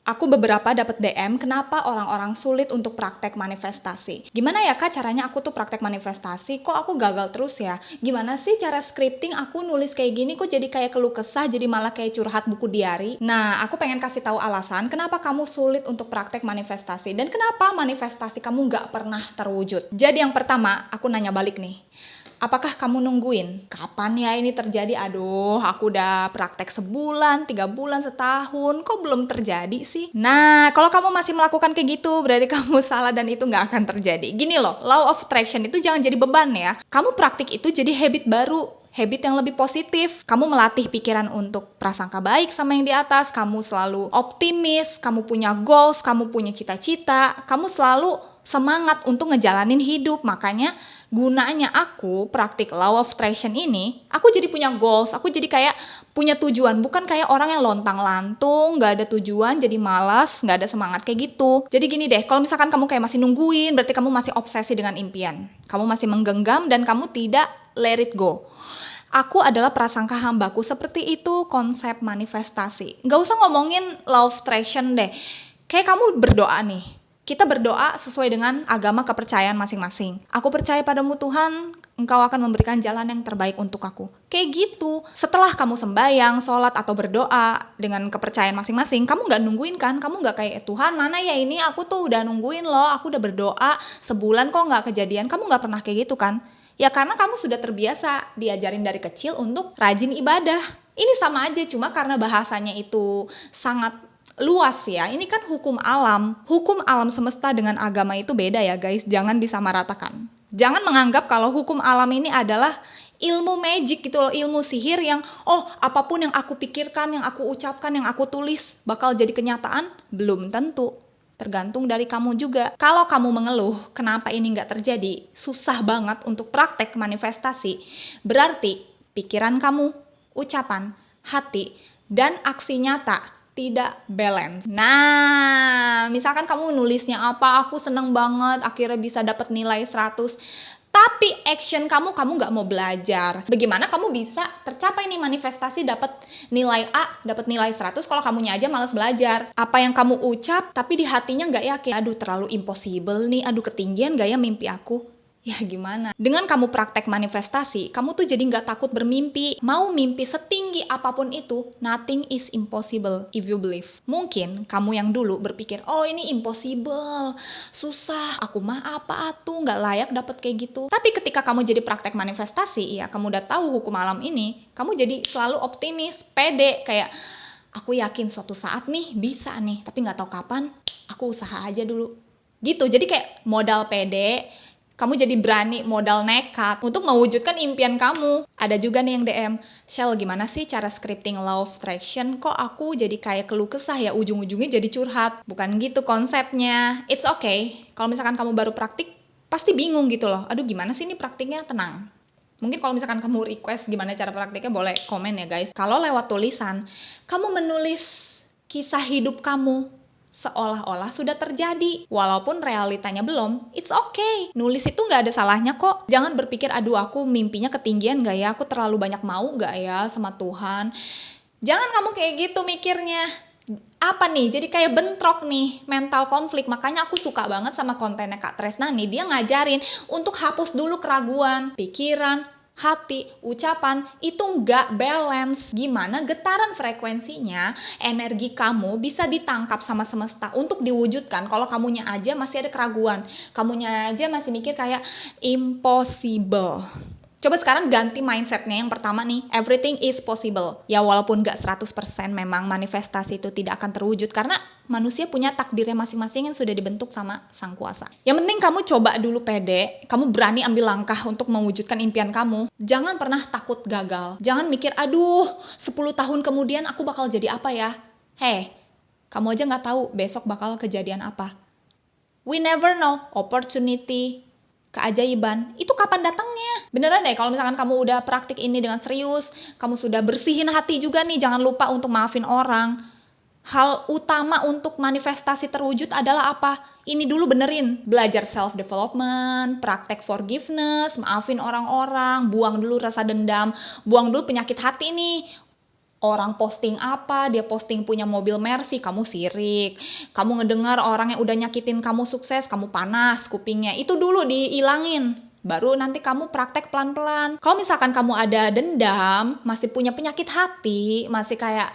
Aku beberapa dapat DM, kenapa orang-orang sulit untuk praktek manifestasi. Gimana ya Kak caranya aku tuh praktek manifestasi, kok aku gagal terus ya? Gimana sih cara scripting aku nulis kayak gini, kok jadi kayak keluh kesah, jadi malah kayak curhat buku diary? Nah, aku pengen kasih tahu alasan kenapa kamu sulit untuk praktek manifestasi, dan kenapa manifestasi kamu nggak pernah terwujud. Jadi yang pertama, aku nanya balik nih. Apakah kamu nungguin? Kapan ya ini terjadi? Aduh, aku udah praktek sebulan, 3 bulan, setahun, kok belum terjadi sih? Nah, kalau kamu masih melakukan kayak gitu, berarti kamu salah dan itu nggak akan terjadi. Gini loh, law of attraction itu jangan jadi beban ya. Kamu praktik itu jadi habit baru, habit yang lebih positif. Kamu melatih pikiran untuk prasangka baik sama yang di atas, kamu selalu optimis, kamu punya goals, kamu punya cita-cita, kamu selalu semangat untuk ngejalanin hidup. Makanya gunanya aku praktik law of attraction ini, aku jadi punya goals, aku jadi kayak punya tujuan, bukan kayak orang yang lontang-lantung, gak ada tujuan, jadi malas, gak ada semangat kayak gitu. Jadi gini deh, kalau misalkan kamu kayak masih nungguin, berarti kamu masih obsesi dengan impian. Kamu masih menggenggam dan kamu tidak let it go. Aku adalah prasangka hambaku, seperti itu konsep manifestasi. Gak usah ngomongin law of attraction deh. Kayak kamu berdoa nih. Kita berdoa sesuai dengan agama kepercayaan masing-masing. Aku percaya padamu Tuhan, Engkau akan memberikan jalan yang terbaik untuk aku. Kayak gitu. Setelah kamu sembahyang, sholat, atau berdoa dengan kepercayaan masing-masing, kamu nggak nungguin kan? Kamu nggak kayak, Tuhan mana ya ini? Aku tuh udah nungguin loh, aku udah berdoa sebulan kok nggak kejadian. Kamu nggak pernah kayak gitu kan? Ya karena kamu sudah terbiasa diajarin dari kecil untuk rajin ibadah. Ini sama aja, cuma karena bahasanya itu sangat luas ya. Ini kan hukum alam. Hukum alam semesta dengan agama itu beda ya guys. Jangan disamaratakan. Jangan menganggap kalau hukum alam ini adalah ilmu magic gitu loh, ilmu sihir yang apapun yang aku pikirkan, yang aku ucapkan, yang aku tulis bakal jadi kenyataan. Belum tentu. Tergantung dari kamu juga. Kalau kamu mengeluh kenapa ini nggak terjadi, susah banget untuk praktek manifestasi, berarti pikiran kamu, ucapan, hati, dan aksi nyata tidak balance. Nah, misalkan kamu nulisnya apa, aku seneng banget akhirnya bisa dapat nilai 100. Tapi action kamu nggak mau belajar. Bagaimana kamu bisa tercapai nih manifestasi dapat nilai A, dapat nilai 100 kalau kamunya aja malas belajar? Apa yang kamu ucap tapi di hatinya nggak yakin. Aduh terlalu impossible nih, aduh ketinggian gak ya mimpi aku? Ya gimana? Dengan kamu praktek manifestasi, kamu tuh jadi nggak takut bermimpi. Mau mimpi setinggi apapun itu, nothing is impossible if you believe. Mungkin kamu yang dulu berpikir, oh ini impossible, susah, aku mah apa tuh, nggak layak dapet kayak gitu. Tapi ketika kamu jadi praktek manifestasi, ya kamu udah tahu hukum alam ini, kamu jadi selalu optimis, pede, kayak aku yakin suatu saat nih bisa nih, tapi nggak tahu kapan, aku usaha aja dulu. Gitu, jadi kayak modal pede, kamu jadi berani modal nekat untuk mewujudkan impian kamu. Ada juga nih yang DM, Shell gimana sih cara scripting law of attraction? Kok aku jadi kayak keluh kesah ya, ujung-ujungnya jadi curhat. Bukan gitu konsepnya. It's okay. Kalau misalkan kamu baru praktik, pasti bingung gitu loh. Aduh gimana sih ini praktiknya? Tenang. Mungkin kalau misalkan kamu request gimana cara praktiknya, boleh komen ya guys. Kalau lewat tulisan, kamu menulis kisah hidup kamu seolah-olah sudah terjadi, walaupun realitanya belum. It's okay, nulis itu nggak ada salahnya kok. Jangan berpikir, aduh aku mimpinya ketinggian nggak ya, aku terlalu banyak mau nggak ya sama Tuhan. Jangan kamu kayak gitu mikirnya. Apa nih, jadi kayak bentrok nih, mental konflik. Makanya aku suka banget sama kontennya Kak Tresnani. Dia ngajarin untuk hapus dulu keraguan, pikiran, hati, ucapan, itu nggak balance. Gimana getaran frekuensinya, energi kamu bisa ditangkap sama semesta untuk diwujudkan. Kalau kamunya aja masih ada keraguan, kamunya aja masih mikir kayak impossible. Coba sekarang ganti mindsetnya. Yang pertama nih, everything is possible. Ya walaupun gak 100% memang manifestasi itu tidak akan terwujud, karena manusia punya takdirnya masing-masing yang sudah dibentuk sama Sang Kuasa. Yang penting kamu coba dulu pede, kamu berani ambil langkah untuk mewujudkan impian kamu. Jangan pernah takut gagal. Jangan mikir, aduh 10 tahun kemudian aku bakal jadi apa ya? Hei, kamu aja gak tahu besok bakal kejadian apa. We never know, opportunity, keajaiban, itu kapan datangnya? Beneran deh, kalau misalkan kamu udah praktik ini dengan serius, kamu sudah bersihin hati juga nih, jangan lupa untuk maafin orang. Hal utama untuk manifestasi terwujud adalah apa? Ini dulu benerin, belajar self-development, praktek forgiveness, maafin orang-orang, buang dulu rasa dendam, buang dulu penyakit hati nih. orang posting apa, dia posting punya mobil Mercy, kamu sirik. Kamu ngedengar orang yang udah nyakitin kamu sukses, kamu panas kupingnya. Itu dulu diilangin. Baru nanti kamu praktek pelan-pelan. Kalau misalkan kamu ada dendam, masih punya penyakit hati, masih kayak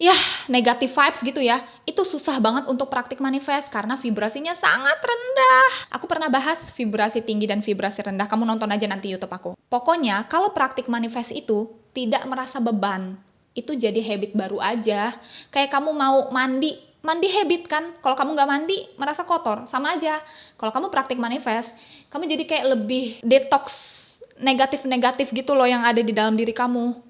ya negatif vibes gitu ya, itu susah banget untuk praktik manifest karena vibrasinya sangat rendah. Aku pernah bahas vibrasi tinggi dan vibrasi rendah, kamu nonton aja nanti YouTube aku. Pokoknya kalau praktik manifest itu tidak merasa beban, itu jadi habit baru aja. Kayak kamu mau mandi, mandi habit kan. Kalau kamu nggak mandi merasa kotor, sama aja. Kalau kamu praktik manifest, kamu jadi kayak lebih detox negatif-negatif gitu loh yang ada di dalam diri kamu.